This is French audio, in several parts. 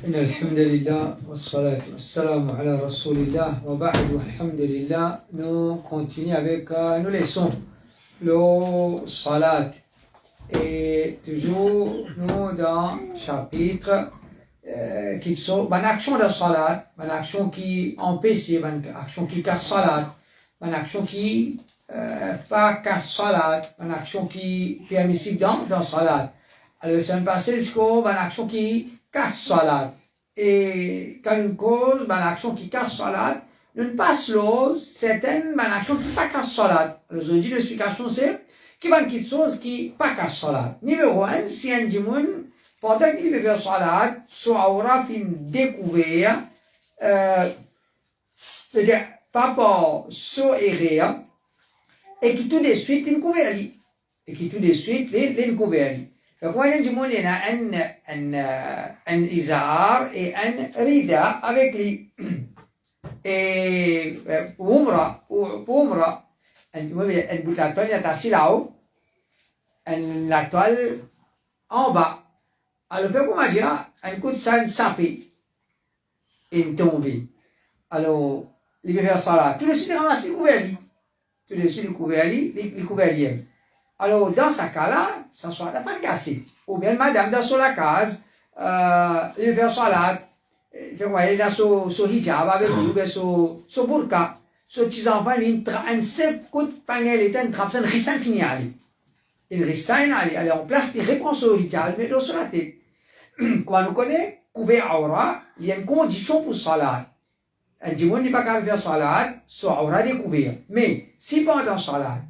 إن الحمد لله والصلاة والسلام على رسول الله وبعد والحمد لله. Nous continuons avec, nous laissons le salat et toujours nous dans chapitre qui sont une action de salat, une action qui empêche, une action qui casse salat, une action qui pas casse salat, une action qui est permissible dans salat. Alors c'est un passé jusqu'au une action qui casse salat. Et quand une cause, une action qui casse salat, nous passe l'eau, certaines, une action qui pas casse salat. Alors je dis l'explication c'est qu'il y a une chose qui pas casse salat. Numéro 1, si un dimoun, pendant qu'il veut faire salat, soit aura fin découvert, c'est-à-dire papa so erea, et qui tout de suite l'incouvert. Et qui tout de suite l'incouvert. Donc, on a un izar et un rida avec lui. Et pour Umra, la toile est assise là-haut, la toile en bas. Alors, comment dire, un coup de sang sapé et tombé. Alors, il veut faire ça là. Tout de suite, il ramasse les couverts. Tout de suite, les couverts. Alors, dans ce cas-là, ça soit pas cassé. Ou bien, madame, dans la case, il veut faire salade, il a son hijab avec lui, ou bien son burqa, son petit enfant, il a un seul coup de panier, il a un trappe, un rissin fini à lui. Il rissin à lui, alors en place, il répond au hijab, mais sur la tête. Quand on connaît, couvert aura, il y a une condition pour salade. Un dimoun n'est pas capable de faire salade, soit aura découvert. Mais, si pendant salade,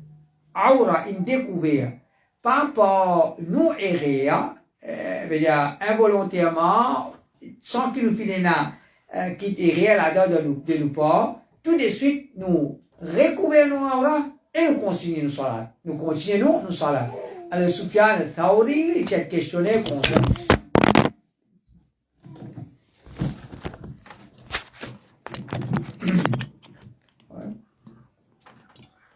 aura une découverte, pas par nous errer, involontairement, sans qu'il nous finisse qui errer là-dedans de nous pas, tout de suite nous recouvrons aura et nous continuons nos salades. Nous continuons nos salades. Alors, Soufiane Thauri, il s'est questionné concernant.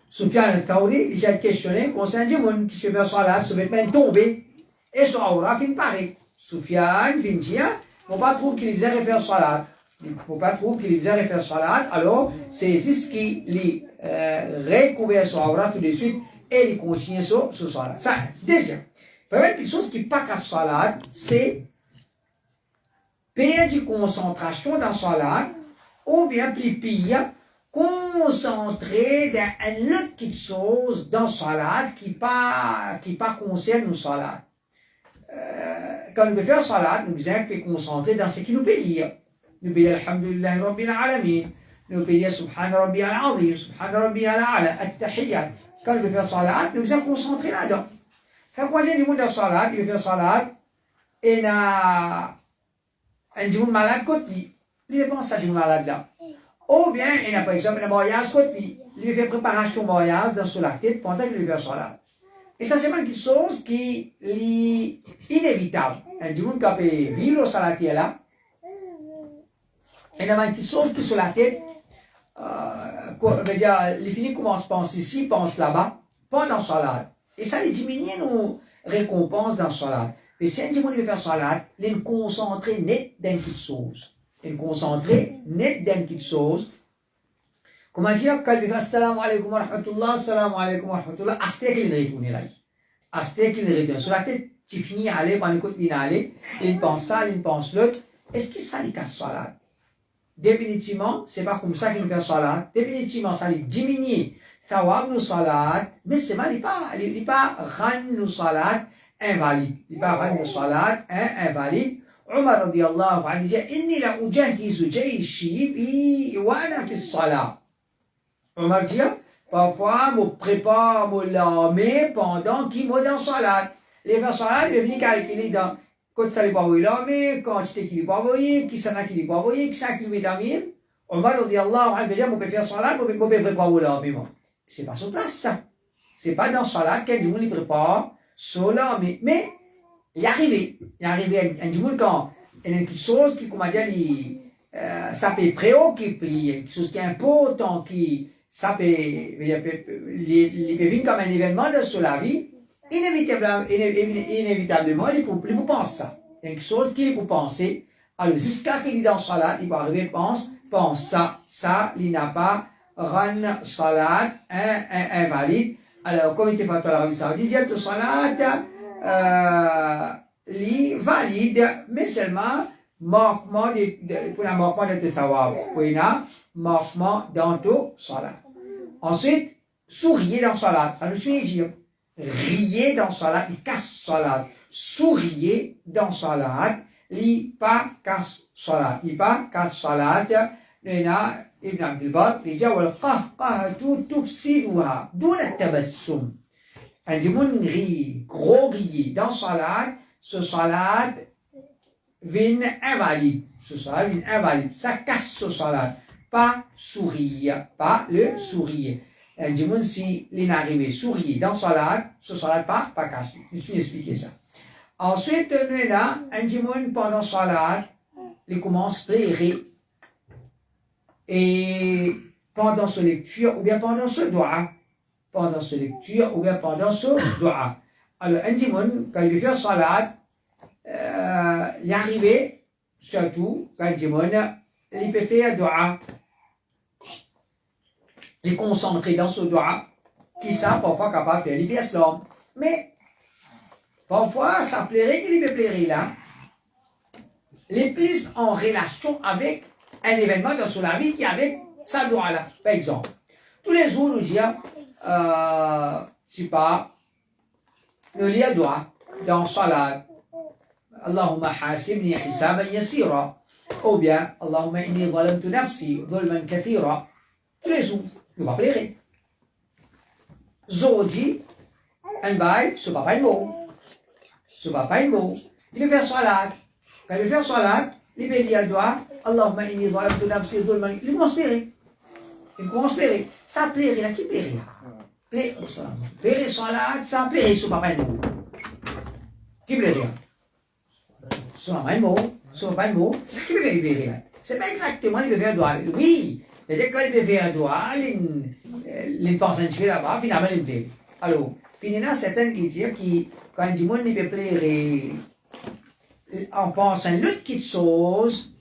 Soufiane Thauri, il s'est questionné concernant Djimoun qui se fait salat, se met même tomber, et son aura fin pareil. Soufiane fin dire, il ne faut pas trouver qu'il faisait refaire salat. Il ne faut pas trouver qu'il faisait refaire salat, alors c'est ce qui lui recouvert son aura tout de suite et il continue sur salat. Ça, déjà, première chose qui n'est pas qu'à salat, c'est perdre de concentration dans salat, ou bien plus pire, concentré dans une autre chose dans salade qui pas concerne nos salades. Quand nous faisons salade, nous devons concentrer dans ce qui nous peut dire. Nous pouvons dire Alhamdulillah Rabbil Alamin, nous pouvons dire Subhan Rabbi Al-Azim, Subhan Rabbi Al-Ala, At-Tahiyyat. Quand nous faisons salade, nous devons concentrer là-dedans. Fait quoi, j'ai dit dans salade, il veut faire salade, et il a un djimoun malade côté. Il pense à un djimoun malade là. Ou bien, il y a par exemple un mariage côté, il fait préparation au mariage dans sur la tête pendant qu'il fait salade. Et ça, c'est quelque chose qui est inévitable. Un djimoun qui peut vivre au salatier là, il y a quelque chose qui est sur la tête, les finis commencent à penser ici, pensent là-bas, pendant la salade. Et ça, les diminue nos récompenses dans la salade. Mais si un djimoun veut faire salade, il est concentré net dans quelque chose. Il concentré net dans quelque chose. Comment dire, quand il dit assalamu alaikum wa rahmatullah, assalamu alaikum wa rahmatullah, asté qu'il répond là. Asté qu'il répond. Sur la tête, tu finis à aller, pendant que tu aller, il pense ça, il pense l'autre. Est-ce que ça lui casse salade? Définitivement, c'est pas comme ça qu'il fait salade. Définitivement, ça lui diminue thawab nos salades, mais c'est mal, il pas rendre nos salades invalides. Il pas rendre nos salades invalides. عمر رضي الله عنه قال إني لأجهز جيشي وأنا في الصلاة. Omar dit, parfois, je prépare l'armée pendant qu'il est dans la salade. Les faire salade, il est venu calculer dans quand ça n'est pas envoyé l'armée, quantité qu'il n'est pas envoyé, qui s'en a qu'il n'est pas envoyé, qui s'en a qu'il est d'amis. Omar رضي الله عنه dit, je peux faire salade, je peux préparer l'armée. C'est pas sur place ça. C'est pas dans la salade qu'un djimoun prépare sur l'armée. Mais, il est arrivé un djimoun quand il y a quelque chose qui, comment dire, ça peut préoccuper, quelque chose qui est important, qui, ça peut venir comme un événement sur la vie, inévitablement, il vous pense ça. Quelque chose qui vous pensez, Alors, jusqu'à qu'il est dans salat, il va arriver, pense ça, il n'a pas run salat, invalide. Alors, comme il était pas dans l'Arabie Saoudite, il dit que salat, valide, mais seulement, manquement pour un manquement de tawab, pour un manquement dans tout salat. Ensuite, souriez dans salat, ça nous suit dire. Riez dans salat, il casse salat. Souriez dans salat, il pas casse salat. Il pas casse salat. Lena Ibn Abdul Bar, il dit والقهقهة تفسدها دون التبسم. Un démon rit, gros rier dans salat, ce salat vient invalide. Ce salat vient invalide. Ça casse ce salat. Pas sourire, pas le sourire. Un démon, si l'inarrivé sourire dans salat, ce salat pas cassé. Je vais expliquer ça. Ensuite, nous là, un démon pendant salat, il commence à pleurer. Et pendant ce lecture, ou bien pendant ce doigt. Pendant ce lecture, ou bien pendant ce doigt. Alors, un démon, quand il fait salat, il est arrivé, surtout, quand un démon, il peut faire doigt. Il est concentré dans ce doigt, qui ça, parfois, capable de faire l'islam. Mais, parfois, ça plairait qu'il peut plairait là. Les plus en relation avec un événement dans son vie qui est avec sa doigt là. Par exemple, tous les jours, nous disons, je sais pas, nous lisons doigt dans salat. Allahumma hasibni hisaban yasira. Ou bien, Allahumma inni zalamtu nafsi zulman kathira. Tous les jours. Nous va plairer. Zodi, un bail, ce n'est pas un mot. Ce n'est pas un mot. Il veut faire salat. Quand il veut faire salat, il veut dire doigt, Allahumma inni zalamtu nafsi zulman. Il commence à plairer. Il commence à plairer. Ça plairait là, qui plairait là? Plairer salat, ça plairait, ce n'est pas un mot. Qui plairait? Ce n'est pas un mot. Ce n'est pas un mot. C'est ça qui veut plairer là. Ce n'est pas exactement, il veut faire doigt. Oui. C'est-à-dire quand il veut faire un doigt, il pense un petit peu là-bas, finalement il plaît. Alors, finalement, certains qui disent que quand du monde il peut plaire, on pense à une autre petite chose,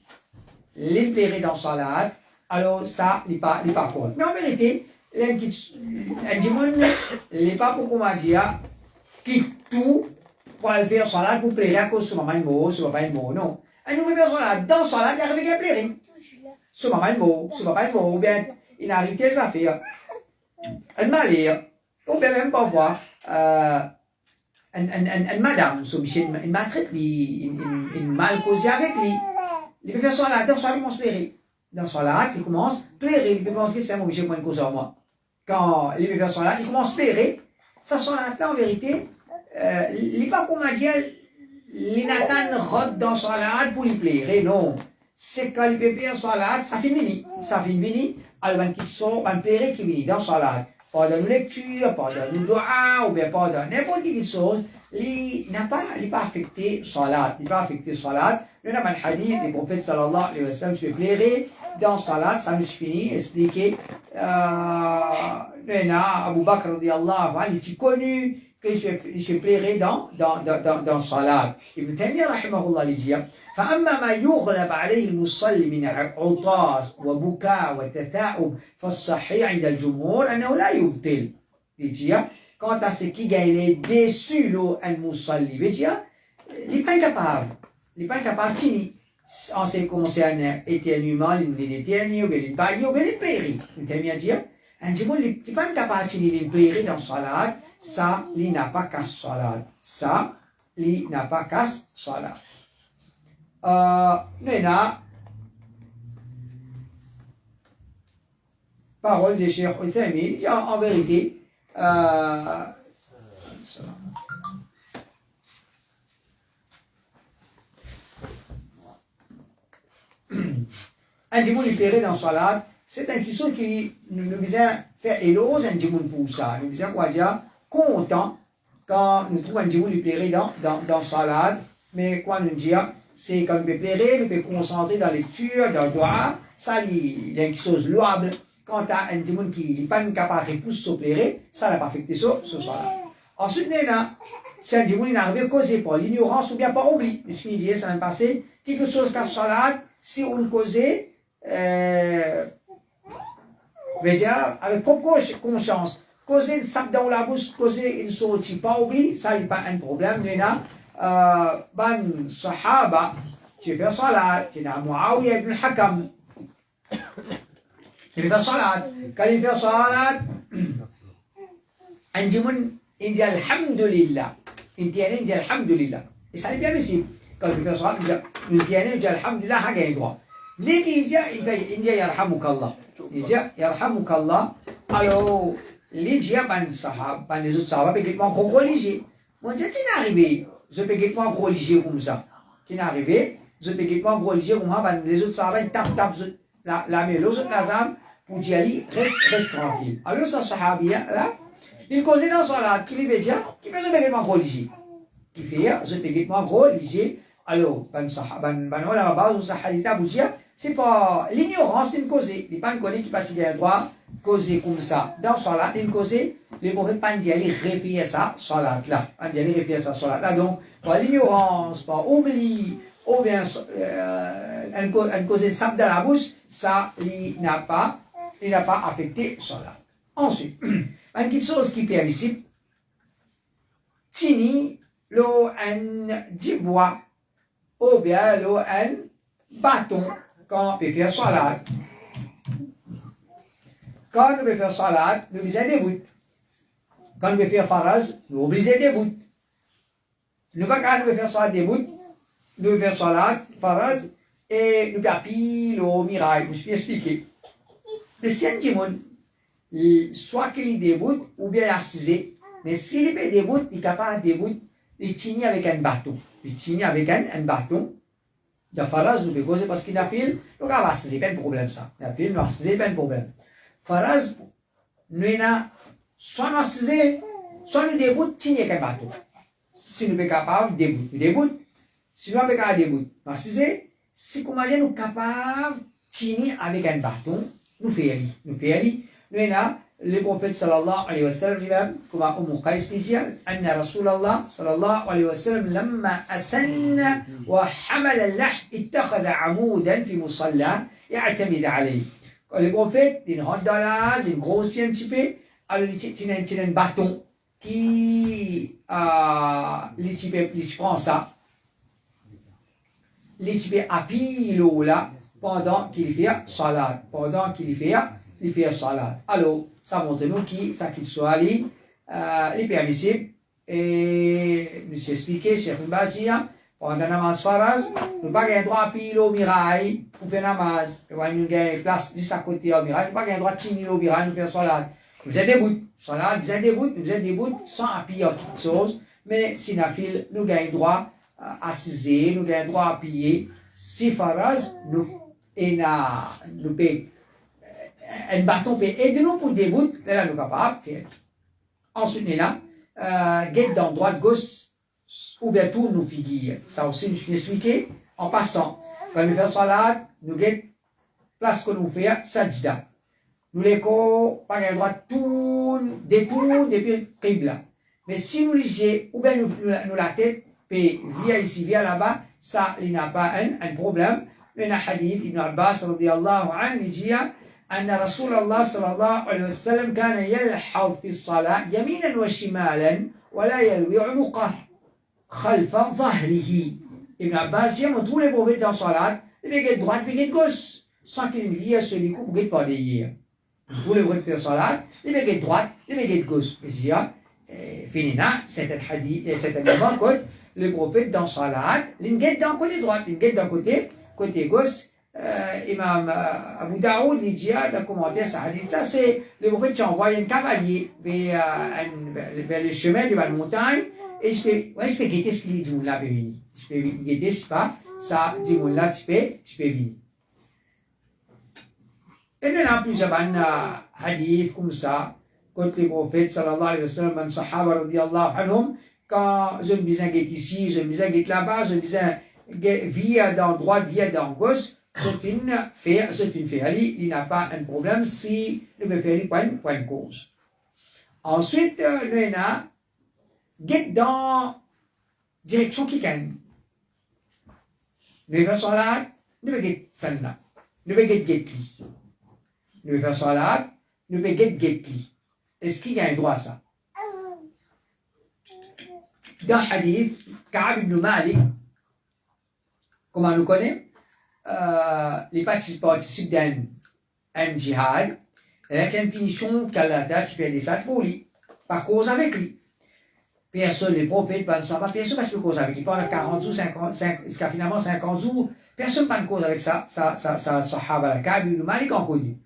il plairait dans sa latte, alors ça, il n'est pas cool. Mais en vérité, un du monde, il n'est pas pour comment dire, qui tout pour aller faire sa latte pour plaire à cause de ce pas un mot, non. Un nous veut faire sa latte, dans sa latte, il arrive à plaire. Ce n'est pas un mot, ou bien il arrive telles affaires, un malheur, ou bien même parfois, une madame, une maltraite, une mal causée avec lui. Il peut faire ça là, dans ça, il commence à plairer. Dans ça là, il commence à plairer. Il peut penser que c'est un obligé pour une cause à moi. Quand il peut faire ça là, il commence à plairer. Ça, là, en vérité, il n'est pas comme dire, il n'attend rote dans ça là pour lui plairer, non. C'est quand il peut faire salade, ça finit. Ça finit, alors il y a un plaisir qui vient dans salade. Pendant une lecture, pendant une doigt, ou bien pendant n'importe quelle chose, il n'a pas affecté salade. Il n'a pas affecté salade. Nous avons un hadith du prophète sallallahu alayhi wa sallam qui fait plaisir dans salade, ça nous finit, expliquer. Abu Bakr radiallahu anhu, il est connu qu'il se plairait dans salade. Ibn Taymiyyah rahimahullah dit فأما ما يغلب عليه المصلي من عطاس وبكاء وتثاؤب فالصحيح عند الجمهور أنه لا يبطل. Quant à ce qui gagne les déçus, un musalli, il n'est pas capable. Il n'est pas capable de en ce qui concerne éternuement, il éternue, ou bien il baille, ou bien il périt. Il t'aime dire, un jumon, il n'est pas capable de périr dans salade, ça, il n'a pas qu'à salade. Ça, il n'a pas qu'à salade. Maintenant, parole de Cheikh Uthaymin, en vérité, un djimoun libéré dans salade, c'est une chose qui nous vient faire éloge un djimoun pour ça. Nous vient quoi dire content quand nous trouvons un djimoun libéré dans salade, mais quoi nous dire, c'est quand nous peut plairer, nous peut concentrer dans la lecture, dans le doigt, ça il y a quelque chose de louable. Quant à un djimoun qui n'est pas capable de repousser se plairer, ça n'a pas affecté ça, ce salade. Ensuite, si un dimanche, il arrive à causer par l'ignorance ou bien par oubli. Je finis de dire, ça va passer. Quelque chose qu'à salat, si on causait, veut dire, avec propre conscience, causer une sac dans la bouche, causer une sortie, pas oubli, ça n'est pas un problème. Ban sahaba, tu fais salat, tu as Muawiyah ibn al-Hakam. Il fait salat. Quand il fait salat, un dimanche, il dit Alhamdulillah. Il dit Alhamdulillah. Et ça est bien ici. Quand il fait salat, il dit Alhamdulillah, il a droit. Dès qu'il dit, il dit Yarhamukallah. Il dit Yarhamukallah. Alors, les gens, les autres sahabas, ils sont encore religieux. Moi, je dis, qui n'est arrivé? Je peux être religieux comme ça. Qui n'est arrivé? Je peux être religieux comme ça. Les autres sahabas, ils tapent la main. Les autres nazam, pour dire, reste tranquille. Alors, ça, sahabia, là, il cause dans son salat, qui veut dire, qui fait être religieux. Qui fait, je peux être religieux. Alors, la base de sa haditha, vous dire, c'est pas l'ignorance d'une cause. Il n'est pas une cause qui passe bien droit, causer comme ça. Dans salat, une cause, les mauvais pas dire, les référer ça, salat là. Pas dire, les référer ça, salat là. Donc, pas l'ignorance, pas oubli, ou bien, une cause de sable dans la bouche, ça, il n'a pas affecté salat. Ensuite, une petite chose qui est permissible, tini, l'eau, un dibois, ou bien l'eau, un bâton, quand on peut faire salat. Quand on peut faire salat, nous faisons des bouts. Quand on peut faire faraz, nous obligons des bouts. Nous pas quand on peut faire salat des bouts, nous pouvons faire salat, faraz, et nous pouvons pile au mirail. Je vais expliquer. Le sien Jimoun, soit qu'il ait des bouts, ou bien assisé, mais s'il fait des bouts, il est capable de des bouts, il tient avec un bâton. Il tient avec un bâton. La faraz, nous pouvons causer parce qu'il a fil, donc on va assiser, pas de problème ça. Il a fil, nous assiser, pas de problème. Faraz, nous avons soit nous assiser, soit nous débout, tient avec un bâton. Si nous sommes capables, débout. Si nous sommes capables, débout. Nous assiser, si nous sommes capables, tenir avec un bâton, nous faisons. Nous avons le prophète sallallahu alayhi wa sallam, comme Umm Qais dit, أن رسول الله صلى الله عليه وسلم لما أسن وحمل اللحم اتخذ عمودا في مصلى يعتمد عليه. Quand le prophète, il rentre dans l'âge, il grossit un petit peu, alors il a un bâton qui il prend ça, il appuie l'eau là pendant qu'il fait salat, il fait salat. Alors, ça montre nous qui, ça qu'il soit allé, les permissibles, et nous expliqué, Cheikh Mbazia, pendant la namaz faraz, nous n'avons pas le droit à appuyer l'eau mirail pour faire namaz. Nous avons une place juste à côté au mirail, nous n'avons pas le droit de tenir l'eau mirail pour faire salat. Vous êtes debout, salat, vous êtes debout, sans appuyer quelque chose, mais si nous fil, nous avons le droit à assiser, nous avons le droit à appuyer. Si faraz, nous payons. Un bâton peut aider nous pour des bouts, là, nous sommes capables de faire. Ensuite, guette dans droite, gauche, ou bien tout nous figure. Ça aussi, je vais expliquer en passant. Quand nous faisons salat, nous guette place que nous faisons, sajda. Nous les pas à droite, détourne depuis qibla. Mais si nous léger, ou bien nous la tête, puis via ici, via là-bas, ça, il n'a pas un problème. Le hadith, Ibn Abbas, radiyallahu anhu, il dit, أن رسول الله صلى الله عليه وسلم كان يلحظ في الصلاة يمينا وشمالا ولا يلوي عنقه خلف ظهره. Ibn Abbas dit, tous les prophètes dans la salat, ils veillent droite, ils veillent gauche, sans qu'il ne vienne celui qui ne veut pas derrière. Tous les prophètes dans la salat, ils veillent droite, ils veillent gauche. Mais il y a, finina, c'est un hadith, c'est un avant que les prophètes dans la salat, ils veillent d'un côté droite, ils veillent d'un côté gauche. Imam Abu Daoud, il dit dans le commentaire, ce hadith-là, c'est le prophète qui envoie un cavalier vers le chemin de la montagne, et je peux guetter ce qu'il dit, là, venir. Je peux guetter, je sais pas, ça, dit, là, tu peux venir. Et nous avons plusieurs hadiths comme ça, quand le prophète, sallallahu alayhi wa sallam, un sahaba, radiyallahu anhum, quand je me disais guetter ici, je me disais guetter là-bas, je me disais via dans droite, via dans gauche, ce film fait, il n'a pas un problème si le fait point de cause. Ensuite, nous avons get dans direction qui gagne. Nous faisons salat, nous faisons get salna. Nous faisons get li. Nous faisons salat, nous faisons get li. Est-ce qu'il y a un droit à ça? Dans le hadith, Ka'ab ibn Malik, comment on le connaît, les participent d'un jihad, et là, c'est une punition qu'Allah fait des sacs pour lui, par cause avec lui. Personne, les prophètes, personne ne peut cause avec lui. Pendant 40 jours, 50, jusqu'à finalement 50 jours, personne ne peut cause avec ça, sahaba, Ka'ab ibn Malik en connu.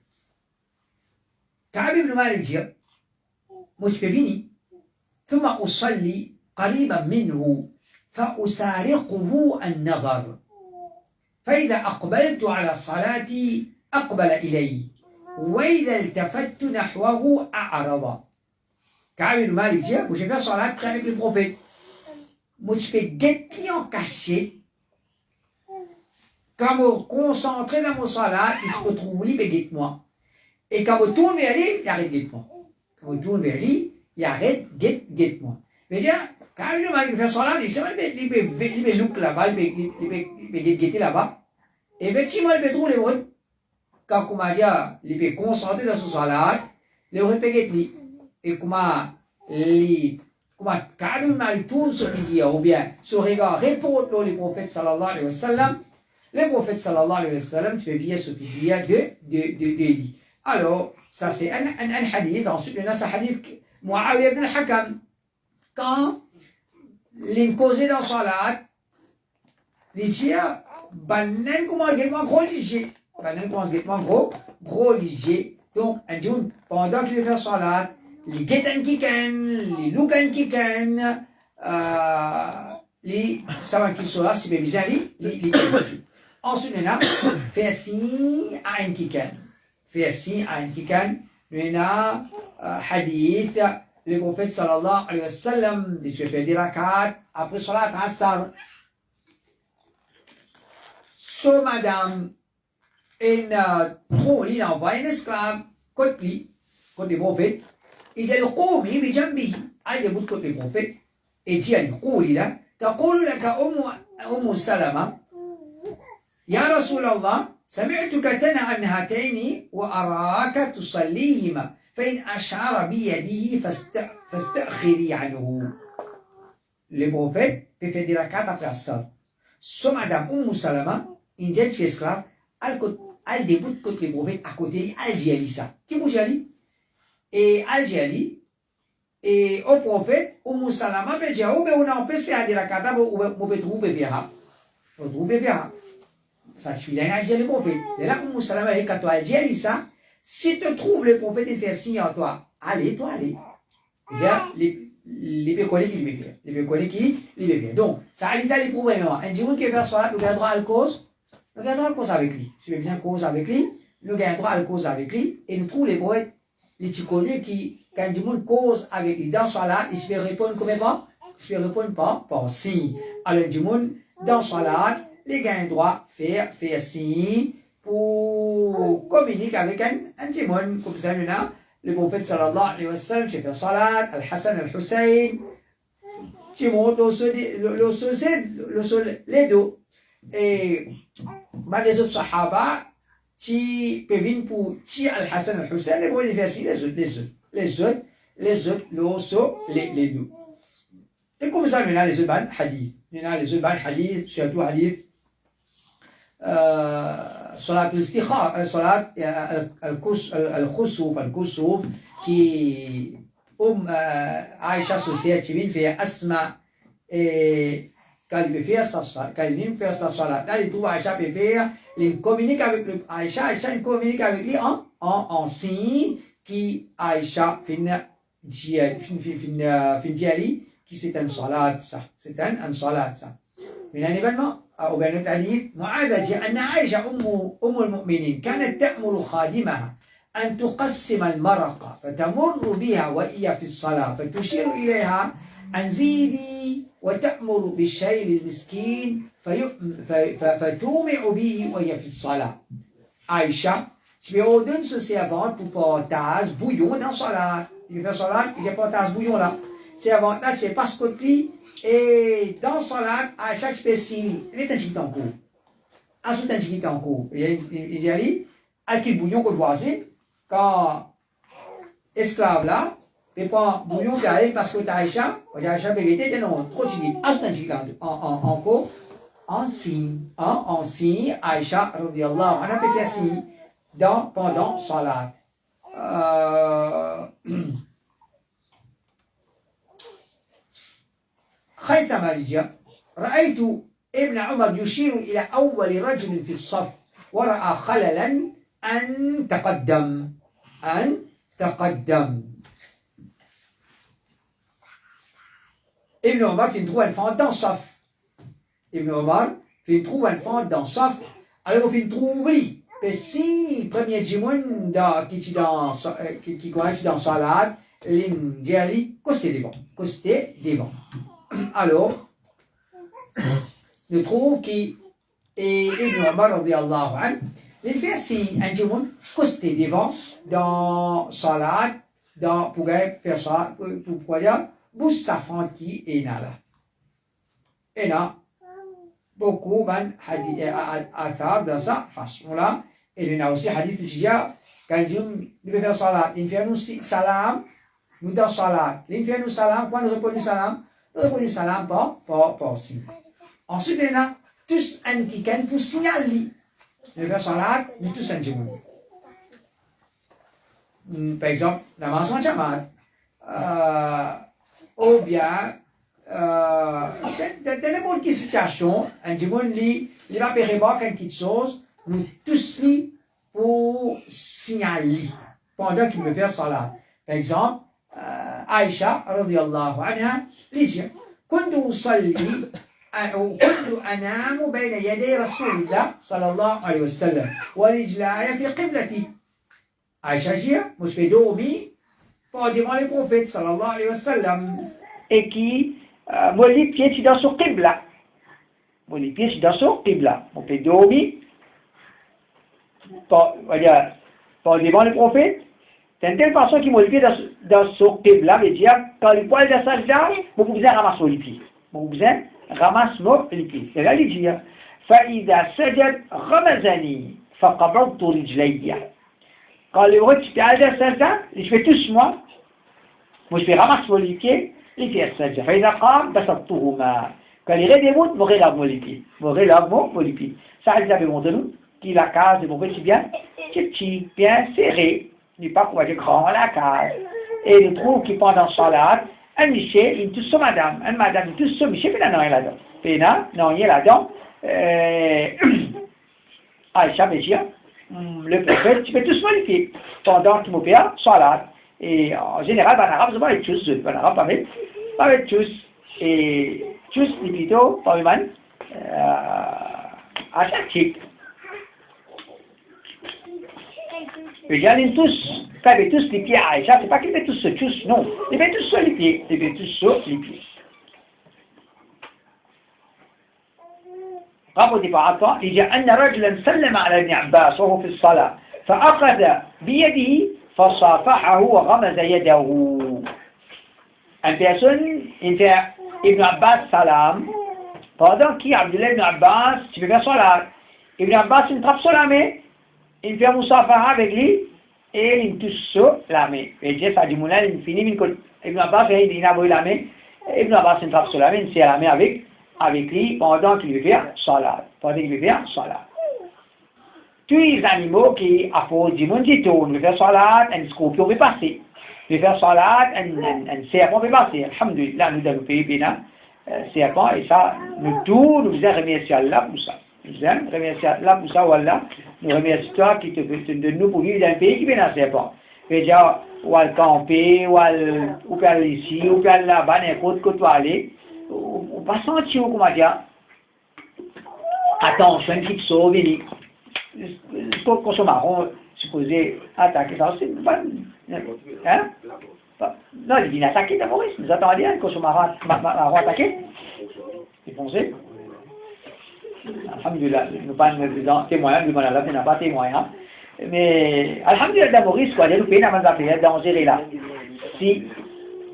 Ka'ab ibn Malik dit, moi je peux venir, ثم أصلي قريبا منه فأسارقه النظر فإذا أقبلت على الصلاة أقبل إلي وإذا التفت نحوه أعرض. Ka'ab ibn Malik dit, moi je vais faire salat avec le prophète. Moi je peux guetter en cachet. Quand je me concentre dans mon salat, je peux trouver lui, guette moi. Et quand je tourne vers lui, il arrête guette moi. Quand je tourne vers lui, il arrête guette moi. Mais déjà, quand il va faire salat, il peut look là-bas, il peut guetter là-bas. Effectivement, il peut trouver les mots. Quand comment dire, il peut concentrer dans son salat, les mots peut guetter. Et comment Ka'ab ibn Malik tourne ce qu'il dit, ou bien ce regard répond au prophète sallallahu alayhi wa sallam. Le prophète sallallahu alayhi wa sallam, tu peux bien ce qu'il dit de lui. Alors, ça c'est un hadith. Ensuite, il y a un hadith, Muawiyah ibn al-Hakam. Quand il causait dans son salat, il dit, banan comment guettement gros léger. Banan comment guettement gros léger. Donc, un jour, pendant qu'il veut faire salat, les guettants qui gagnent, les loups qui gagnent, les savants qui sont là, c'est bien bizarre, les ensuite, on a fait signe à un qui gagne. Fait signe à un qui gagne. On a hadith, le prophète sallallahu alayhi wa sallam, il fait des rakats, après salat asar. So madame, il envoie un esclave, côté lui, côté le prophète. Il dit, قومي بجنبه. Il débute côté le prophète. Et dit, قولي له تقول لك أم سلمة يا رسول الله سمعتك تنهى عن هاتين وأراك تصليهما فإن أشعر بيده فاستأخري عنه. Le prophète peut faire des rakats après ça. So madame Salama, une jeune fille esclave, elle débute côté le prophète à côté, elle dit ça. Qui vous dit? Et Al-Jali, et au prophète, Umm Salama, mais on empêche de faire des rakata, on peut trouver faire. On trouve faire. Ça suffit d'un Al-Jali prophète. Et là, Umm Salama, quand tu as Al-Jali ça, si tu trouves le prophète, il fait signe à toi. Allez, toi, allez. Déjà, les pécolés qui les fait. Les pécolés qui les fait. Donc, ça a dit les problèmes. Un jour qui fait ça, nous gagnons à cause. Nous gagnons à cause avec lui. Si nous gagnons cause avec lui, nous gagnons à cause avec lui. Et nous trouvons les poètes. Les Tikonais qui, quand du monde cause avec lui dans salat, il se fait répondre comment? Il se fait répondre par signe. Alors du monde, dans salat, les gars ont droit faire signe pour communiquer avec un timon. Comme ça, maintenant, le prophète sallallahu alayhi wa sallam, j'ai fait salat, Al-Hassan, Al-Hussein, timon, les deux. Et les autres sahaba, qui peut venir pour tirer Al-Hassan Al-Hussein, les voyez les autres, les deux. Et comme ça, on a les autres hadiths. On a les autres hadiths, surtout hadith, salat al-istikhara, salat al-khusuf, qui, Aïcha associée, qui vient faire Asma, et quand il fait sa salat, là, il trouve Aïcha peut faire, il communique avec Aïcha, il communique avec lui en signe qui Aïcha fin diali, qui c'est un salat ça. C'est un salat ça. Mais un événement, au Benoît Ali, Mu'adha dit, أن عائشة أم المؤمنين كانت تأمر خادمها أن تقسم المرقة فتمر بها وهي في الصلاة فتشير إليها أن زيدي وتأمر بالشيء للمسكين فتومع به وهي في الصلاة. Aïcha, je vais ordonner ce servant pour partage bouillon dans salat. Il fait salat, il fait partage bouillon là. c'est avantage, c'est parce que et dans salat, à chaque spécie, il est un petit en cours. Ensuite, un petit en cours. Il y a dit, à qui bouillon que voisin, quand esclave là, et pas bouillon qui arrive parce que Aïcha, vérité, non, trop chiquit. Ensuite, un petit en cours, en signe, Aïcha, radiallahu anha, peut faire signe pendant salat. خيثمة الجا رأيت ابن عمر يشير إلى أول رجل في الصف ورأى خللا أن تقدم ابن عمر في trouve une fente dans Saf. Ibn Omar fait trouve une fente dans Saf. Alors il trouve que si premier jimoun qui commence dans Salat, l'indiali costé devant. Alors, nous trouvons qu'Ibn Omar radiallahu anhu, il fait si un jimoun costé devant dans Salat, pour faire ça, pour dire, bouge sa fente qui est là. Et là, beaucoup d'affaires dans sa façon-là. Et il y a aussi hadith qui dit quand il veut faire salat, il fait nous salam, nous dans salat. Il fait nous salam, quand nous répondons salam, pas signe. Ensuite, il y a tous un qui pour signaler. Il veut faire salat, nous tous un jimoun. Par exemple, la maçon Jamaat, ou bien, dans n'importe quelle situation, un jimoun, il va péribar quelque chose, nous tous pour signaler pendant qu'il me fait salat. Par exemple, Aïcha radiyallahu anha dit كنت أصلي كنت أنام بين يدي رسول الله صلى الله عليه وسلم ورجلاي في قبلتي. Aïcha dit, moi je fais dormir devant le prophète sallallahu alayhi wa sallam et qui moi les pieds sont dans son qibla. Moi les pieds sont dans son qibla. On fait dormir devant le prophète. C'est une telle façon qu'il m'a les pieds dans son qibla, veut dire quand il poil de sajda, vous pouvez ramasser les pieds. Vous pouvez ramasser les pieds. C'est là il dit فإذا سجد رمزني فقبضت رجلي. Quand le roi tu as de sajda, je fais tous moi je fais ramasser les pieds, les pieds sajda. فإذا قام بسطتهما. Quand il redémonte, vous relèvez les pieds. Vous relèvez les pieds. Ça, ils avaient montré nous, qui la case de mon petit bien, petit, bien serré. Il n'est pas pour être grand la case. Et nous trouvons qu'il pendant salat, un monsieur, il touche sa madame. Un madame, il touche sa monsieur, puis non, il est là-dedans. Puis non, il est là-dedans. Aïcha veut dire, le prophète, tu peux tous les pieds pendant que mon père salat. Et en général, en arabe, c'est pas avec tous. En arabe, pas avec tous. Et tous, les plutôt, par humain, à chaque type. Et j'allais tous, quand ils tous les pieds à Aïcha, c'est pas qu'ils mettent tous non. Ils mettent tous sur les pieds. Ils mettent tous sur les pieds. رابط بعضها يجي أن رجلا سلم على ابن عباس وهو في الصلاة فأخذ بيده فصافحه وغمز يده. Une personne, il fait Ibn Abbas salam, pendant qu'il Abdullah ibn Abbas, tu peux faire salat. Ibn Abbas, il trappe sur la main, il fait musafaha avec lui, et il touche sur la main. Et Dieu, ça dit, moulin, il finit, Ibn Abbas, il a envoyé la main, Ibn Abbas, il trappe sur la main, il serre la main avec lui, pendant qu'il veut faire salat. Tous les animaux qui apportent du monde, ils veulent faire salat, un scorpion veut passer. Il veut faire salat, un serpent veut passer. Alhamdulillah, nous avons fait bien serpent, et ça, nous faisons remercier Allah pour ça. Nous faisons remercier Allah pour ça, Wallah. Nous remercions toi qui te donne nous pour vivre dans un pays qui vient un serpent. Déjà, ou à camper, ou aller ici, ou aller là-bas, n'importe où tu vas aller, ou pas sentir, comment dire, attention, un petit sauve, qu'on se marron, supposé attaquer ça, c'est pas. Hein? Non, il vient attaquer d'abord, vous attendez qu'on se marron attaquer? C'est foncé. Alhamdulillah, nous pas témoin, nous n'a pas témoin. Mais, alhamdulillah, d'abord, quoi, nous payons dans un danger là. Si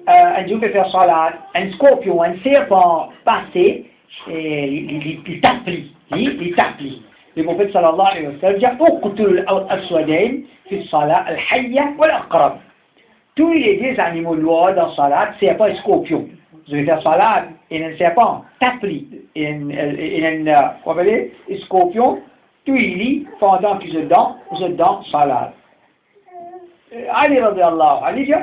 un jour peut faire salat, un scorpion, un serpent passé, il tapli. Le prophète sallallahu alayhi wa sallam dit uqtul al-aswadain fi salat al-hayya wal-aqrab. Tous les deux animaux noirs dans salat, serpent et scorpion. Je vais faire salat, et un serpent, tapli, et un scorpion, tous les lit pendant qu'ils se dans salat. Ali radiallahu anhu,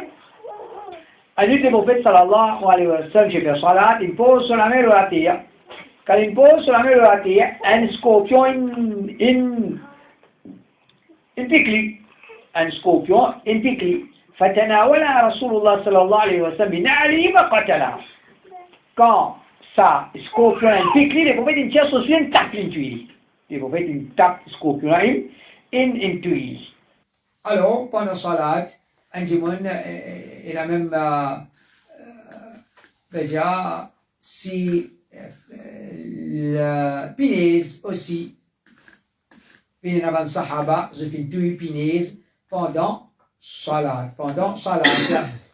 Ali le prophète sallallahu alayhi wa sallam, j'ai fait salat, il pose sur la main la terre. Quand il pose sur la main la terre, un scorpion, une piqûre. Un scorpion, une piqûre. فتناولها رسول الله صلى الله عليه وسلم بنعله فقتلها. Quand ça, scorpion, un piqûre, le prophète, il tire sur lui, il tape une tuile. Le prophète, il tape scorpion, une tuile. Alors, pendant salat, un démon, il a même déjà, si la punaise aussi, il y a un sahaba, je fais une tuile punaise pendant salat.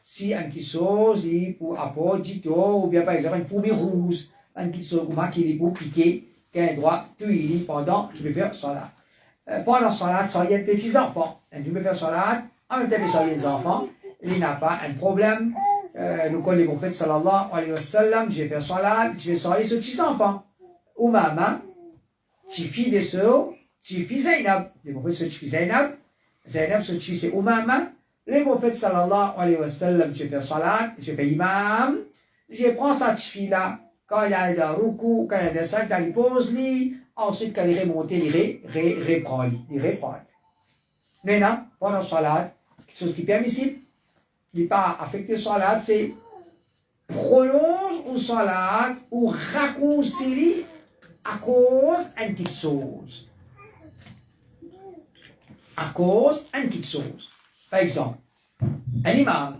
Si un qui chose, pour apporter, ou bien par exemple une fourmi rouge, un qui chose, qui est pour piquer, qui a un droit tuile pendant qu'il peut faire salat. Pendant salat, ça y a des petits enfants. Un qui peut faire salat, en même temps que ça y a des enfants, il n'a pas un problème. Nous connaissons le prophète sallallahu alayhi wa sallam, je vais faire salat, je vais saluer ce petit enfant. Ou maman, petit fille de ce, petit fille Zainab. Le prophète ce petit fille Zainab, ce petit c'est Oumama. Le prophète sallallahu alayhi wa sallam, je vais faire salat, je vais faire imam, je prends cette petite fille là, quand il y a des ruku, quand il y a des sacs, il pose lui, ensuite quand il remonte, il reprend. Maintenant, pendant salat, quelque chose qui est permissible, il n'est pas affecté salat, c'est prolonge ou salat ou raccourcit à cause d'une petite chose. À cause d'une petite chose. Par exemple, un imam,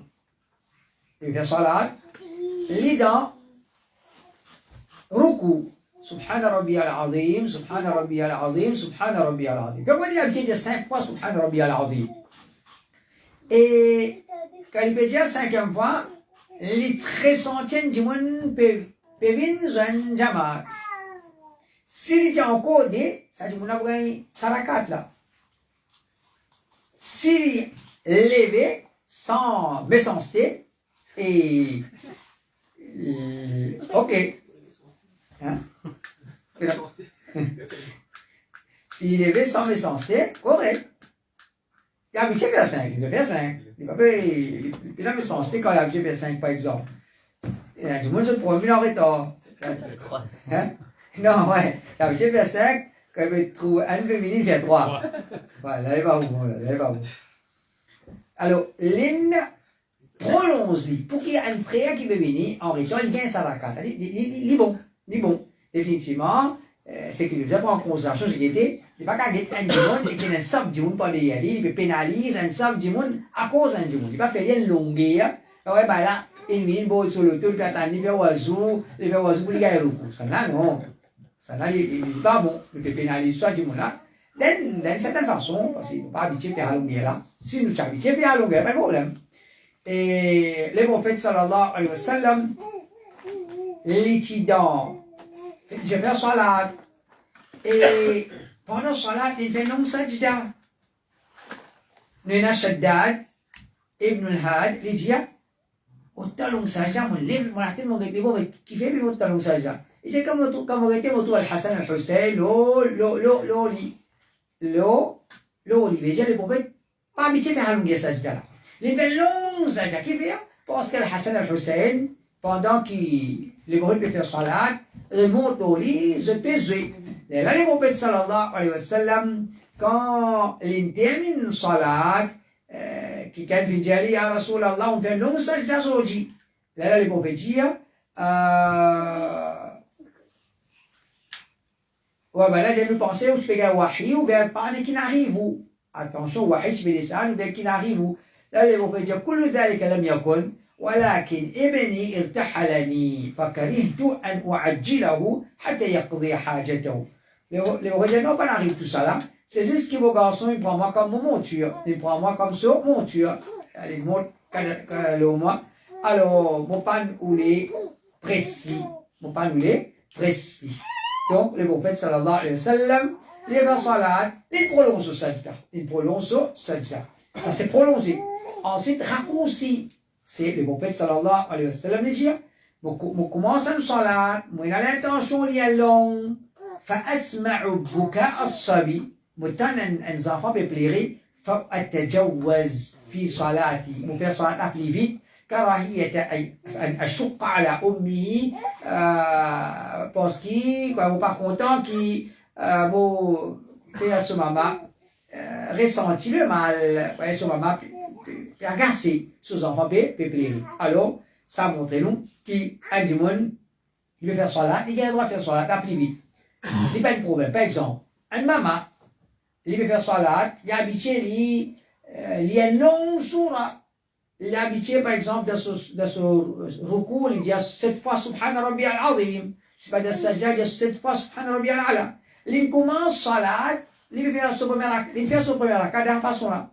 il fait salat, les dents, ruku, subhana rabbi al-azim, subhana rabbi al-azim, subhana rabbi al-azim. Puis on dit dire 5 fois subhana rabbi al-azim. Et quand il peut dire 5e fois, les très centaines du monde peuvent venir un jamaat. S'il dit encore des, ça dit mon abri sarakat là. S'il levé sans méchanceté et ok. Hein? S'il levé sans méchanceté, correct. Il a habitué vers 5, il devait faire 5. Il a méchanceté quand il a habitué vers 5 par exemple. Il a dit, moi je te promets en retard. Hein? Non, ouais. Il a habitué vers 5, quand il trouve un féminin, il fait 3. Voilà, là il va où, Alors, l'une prolonge pour qu'il y ait un frère qui veut venir en retour, il gagne sa racat. Il est bon. Définitivement, c'est qu'il ne prend en considération ce qu'il était. Il n'est pas qu'à gagner un monde et qu'il y a un sub du monde pour aller y aller. Il peut pénaliser un sub du monde à cause d'un du monde. Il ne va pas faire une longueur. Ouais, ben là, il vient beau sur le tour, il peut attendre, il fait oiseau pour lui gagner le coup. Ça là, non. Ça là, il n'est pas bon. Il peut pénaliser soit du monde là. D'une certaine façon, parce qu'il ne faut pas habituer à faire la longueur là. Si nous sommes habitués à faire la longueur, pas de problème. Et le prophète sallallahu alayhi wa sallam, l'étudiant, je vais faire salat. Et pendant salat, il fait long sajda. Nuna Shaddad, Ibn al-Had, il dit, au talon sajda, mon acte, mon gâté, qui fait mon talon sajda. Il dit, comme vous gâtez, mon tour al-Hassan al-Hussein, déjà le prophète, pas habitué à faire la longueur sajda là. Il fait long sajda, qui fait, parce que al-Hassan al-Hussein, pendant qu'il les prophètes peut faire salat, remonte au lit, je peux jouer. Et là, le prophète sallallahu alayhi wa sallam, quand il termine salat, qui quand il dit, ya Rasulallah, on fait long sajda soji. Là, le prophète dit, ouais, ben là, j'ai dû penser, ou tu fais un wahi, ou bien parler qui n'arrive. Attention, wahi, je fais des salles, ou bien qui n'arrive. Là, le prophète dit, كل ذلك لم يكن. ولكن ابني ارتحلني فكرهت أن أعجله حتى يقضي حاجته. Les Reggiano pas n'arrive tout ça là. C'est juste que vos garçons, ils prennent moi comme mon monture. Ils prennent moi comme sur monture. Allez, monte, le moi. alors, mon pan ou les précis. Mon pan ou les précis. Donc, le prophète sallallahu alayhi wa sallam, les vers salat, il prolonge au sajda. Il prolonge au sajda. Ça c'est prolongé. Ensuite, raccourci. C'est le prophète sallallahu alayhi wa sallam le dit, on commence un salat, on a l'intention d'y aller long, فأسمع بكاء الصبي متان ان زافا ببليري فأتجوز في صلاتي مو صلاة plus vite كراهية أن أشق على أمه parce qu'il n'est pas content qu'il fait son maman ressentir le mal, son maman agacé, ses enfants peuplés. Alors, ça montre nous qu'un démon, il veut faire salat, il a le droit de faire salat plus vite. Il n'y a pas de problème. Par exemple, un maman, il veut faire salat, il est habitué, il y a une longue sourate. Il est habitué, par exemple, dans ce recours, il dit 7 fois Subhana Rabbi al-Azim. C'est pas de sajda, il dit 7 fois Subhana Rabbi al-Ala. Il commence salat, il fait son premier rakat de la façon là.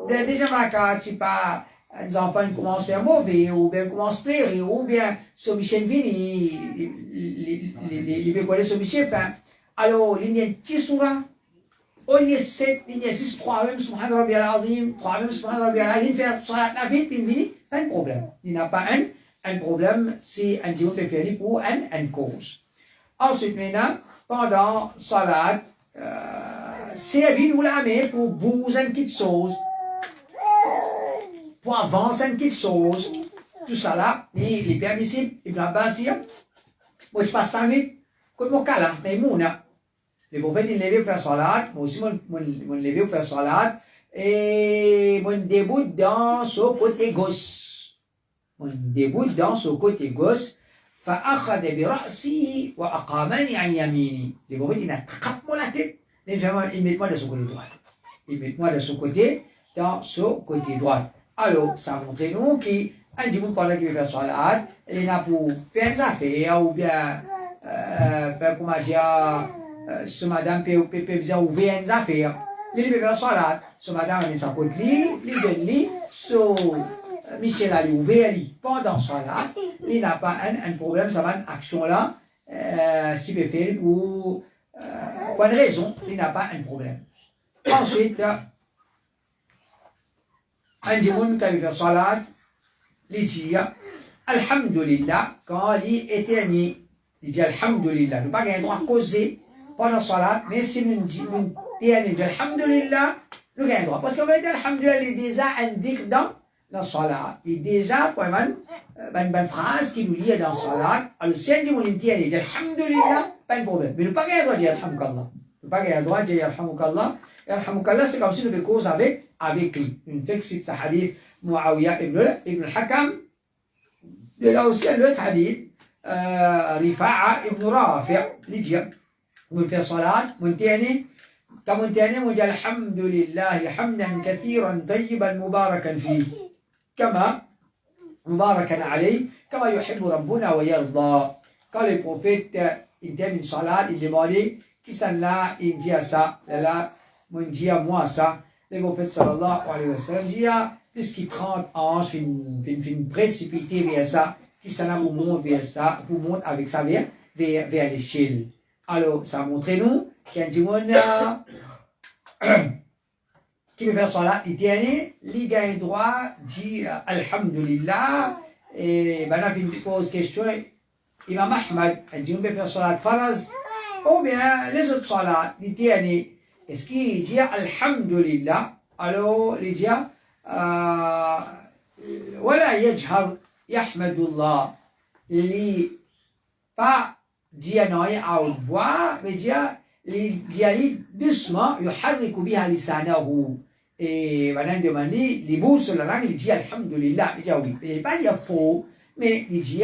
Le deuxième rakat, c'est pas les enfants commencent à faire mauvais, ou bien commencent à pleurer, ou bien son Michel vini, il veut connaître son Michel fin. Alors, il y a un petit surah. Au lieu de 7, il y a 6, 3 même, Subhan Rabbi al-Azim, 3 même, Subhan Rabbi al-Azim, il fait salat la vite, il vient, pas de problème. Il n'y a pas un problème, c'est un dieu préféré pour une cause. Ensuite, maintenant, pendant salat, servir nous la main pour bouger une petite chose, pour avancer une petite chose, tout ça là, il est permissible, Ibn Abbas dit, moi je passe la nuit, comme mon cas là, mais mouna. Le prophète, il levait pour faire salat, moi aussi, mon levé pour faire salat, et mon début dans son côté gauche. Mon début dans son côté gauche, فأخذ برأسي وأقامني عن يميني. Le prophète, il a tapé la tête, il met moi de son côté droit. Il met moi de son côté, dans son côté droit. Alors, ça montre nous qu'un dimanche pendant qu'il veut faire salat, il n'a pour faire des affaires, ou bien, faire comment dire, ce madame peut ouvrir des affaires. Il peut faire salat. Ce madame a mis sa côte il donne lui, Michel a ouvert pendant salat. Il n'a pas un problème, ça va une action là, s'il peut faire pour une raison, il n'a pas un problème. Ensuite, un dimanche qui veut faire salat, il dit Alhamdulillah, quand il éternue, il dit Alhamdulillah. Nous n'avons pas le droit de causer pendant la salat, mais si nous disons Alhamdulillah, nous avons le droit. Parce qu'on va dire Alhamdulillah, il est déjà indiqué dans la salat. Il est déjà une phrase qui nous lie dans la salat. Alors, si on dit Alhamdulillah, pas de problème. Mais nous n'avons pas le droit de dire Alhamdulillah. Nous n'avons pas le droit de dire Alhamdulillah. Alhamdulillah, c'est comme si nous faisions cause avec lui. Une fois que c'est ce hadith, Muawiyah ibn al-Hakam, il y a aussi un autre hadith, Rifa'a ibn Rafi', il dit, on fait salat, on tient, comme on tient, on dit Alhamdulillah, hamdan kathiran tayyiban mubarakan fi, kama mubarakan alayh, kama yuhibbu rabbuna wa yarda. Quand le prophète, il termine une salat, il demandait, qui s'en là, il dit à ça, là, on dit à moi ça, le prophète sallallahu alayhi wa sallam dit, puisqu'il 30 ans, fin précipité vers ça, qui s'en a pour monter vers ça, pour monter avec ça vers l'échelle. Alors, ça montre nous qu'il y a un dimanche qui veut faire salat, il tient, il gagne droit, dit Alhamdulillah, et maintenant, il pose question, Imam Ahmad, il dit, on veut faire salat faraz, ou bien les autres salats, il tient, est-ce qu'il dit Alhamdulillah, alors il dit, ولا يجهر يحمد الله اللي pas dire non à haute voix mais dire doucement يحرك بها لسانه et maintenant demander les bouts sur la langue il dit alhamdulillah il dit oui il n'est pas dire faux mais il dit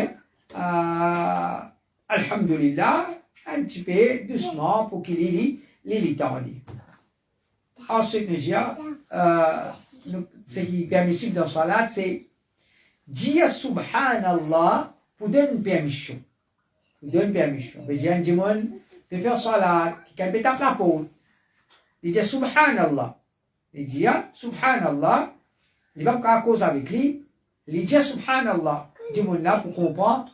alhamdulillah un petit peu doucement pour qu'il l'entende. Ensuite nous dit ce qui est permissible dans salat, c'est dire subhanallah pour donner une permission. Pour donner une permission. Mais j'ai un dimanche, de faire salat, qui a tape la peau. Il dit subhanallah. Il dit subhanallah. Il va pas cause avec lui. Il dit subhanallah. dis-moi là pour comprendre,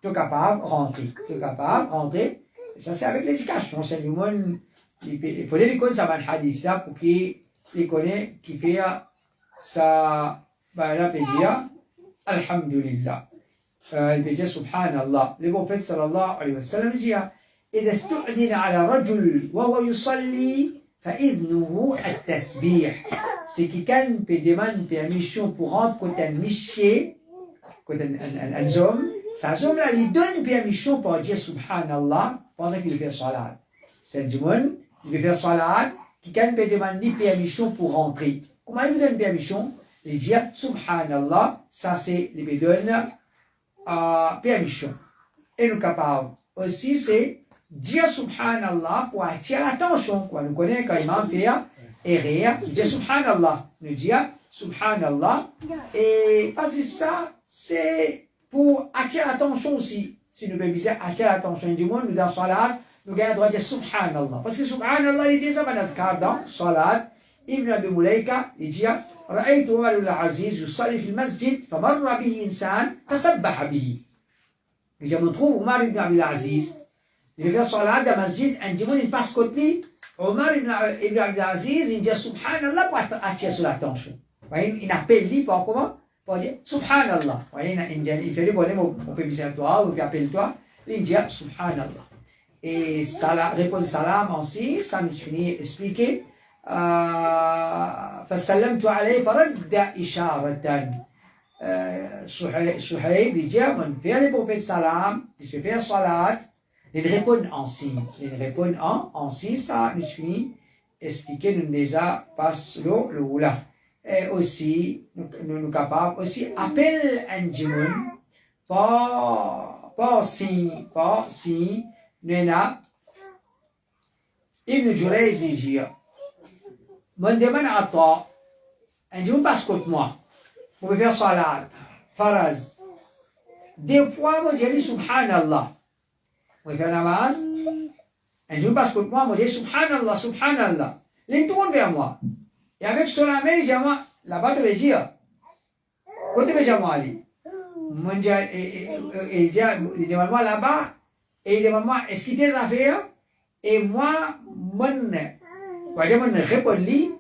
tu es capable de rentrer. Tu es capable de rentrer. Et ça, c'est avec l'éducation. C'est le monde, il faut les connaître, ça va le hadith là, pour qu'il les connaisse, qui fait ça, ben là, peut dire, Alhamdulillah. Il peut dire Subhanallah. Le prophète sallallahu alayhi wa sallam dit, إذا استؤذن على رجل وهو يصلي فإذنه التسبيح. C'est quelqu'un peut demander permission pour rentrer quand un miché, quand un homme, ça homme là, il donne permission pour dire Subhanallah pendant qu'il fait salat. C'est du monde, il veut faire salat, quelqu'un peut demander permission pour rentrer. Comment il lui donne permission? Il dit Subhanallah, ça c'est, il lui donne permission. Et nous capables aussi, c'est dire Subhanallah pour attirer l'attention. Nous connaissons quand l'imam fait et rire, il dit Subhanallah. Nous dire Subhanallah. Et parce que ça, c'est pour attirer l'attention aussi. Si nous pouvons attirer l'attention du monde, nous dans Salat, nous avons le droit de dire Subhanallah. Parce que Subhanallah, il dit ça dans Salat. Ibn Abi Mulaika, il dit رأيت عمر بن العزيز يصلي في المسجد فمر به إنسان فسبح به. Je me trouve Omar ibn Abdul Aziz. Il fait salat dans le masjid, un dimanche il passe côté. Omar ibn Abdul Aziz, il dit Subhanallah pour attirer sur l'attention. Il appelle lui pour comment? Pour dire Subhanallah. Il fait le bonhomme, on peut dire toi, on peut appeler toi. Il dit Subhanallah. Et la réponse salam aussi, ça nous finit expliquer. فسلمت عليه فرد إشارة. Souhaib, il dit, on fait le prophète salam, il se fait salat, il répond en signe. Il répond en signe, ça nous finit expliquer, nous déjà passe le là. Et aussi, nous capables, aussi, appelle un djimoun, pas signe, nous avons, Ibn Jurayj dit, mon demande à toi, un djimoun passe contre moi. Vous pouvez faire salat, faraz. Des fois, moi, je dis subhanallah. Vous pouvez faire namaz. Un jour, parce que moi, je dis subhanallah, subhanallah. Il tourne vers moi. Et avec cela, il dit, là-bas, tu veux dire, quand tu veux dire, moi, il demande moi là-bas, et il demande moi, est-ce qu'il y a des affaires? Et moi, mon réponds,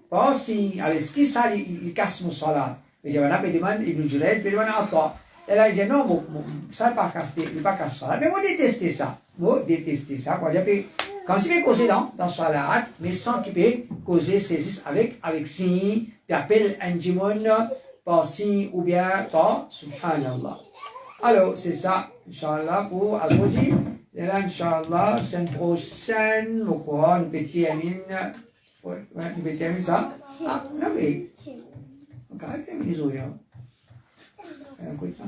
pas si, alors, ce qui ça, il casse mon salat. Et je vais là, il demande, Ibn Jurayj, il demande à toi. Et là, il dit, non, ça n'est pas cassé, il n'est pas cassé. Mais moi, détester ça. Comme si il peut causer dans salat, mais sans qu'il peut causer saisis avec si, il appelle un djimon, par si, ou bien par subhanallah. Alors, c'est ça, Inch'Allah, pour Azmoji. Et là, Inch'Allah, semaine prochaine, nous pourrons nous terminer ça. Ah, non, mais. Quand même, ils ont rien. Écoute ça.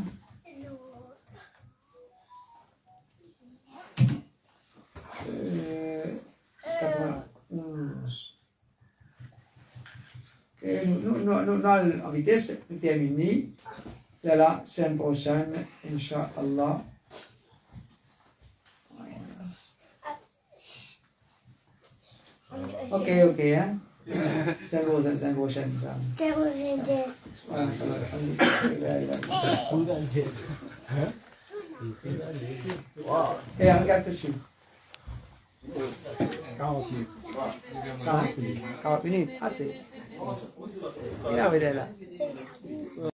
Nous, en vitesse, nous terminons. Et la semaine prochaine, Inch'Allah. Ok, hein. C'est un gros chaîne, ça. C'est et regarde que tu. 40 minutes. Assez. Il avait là.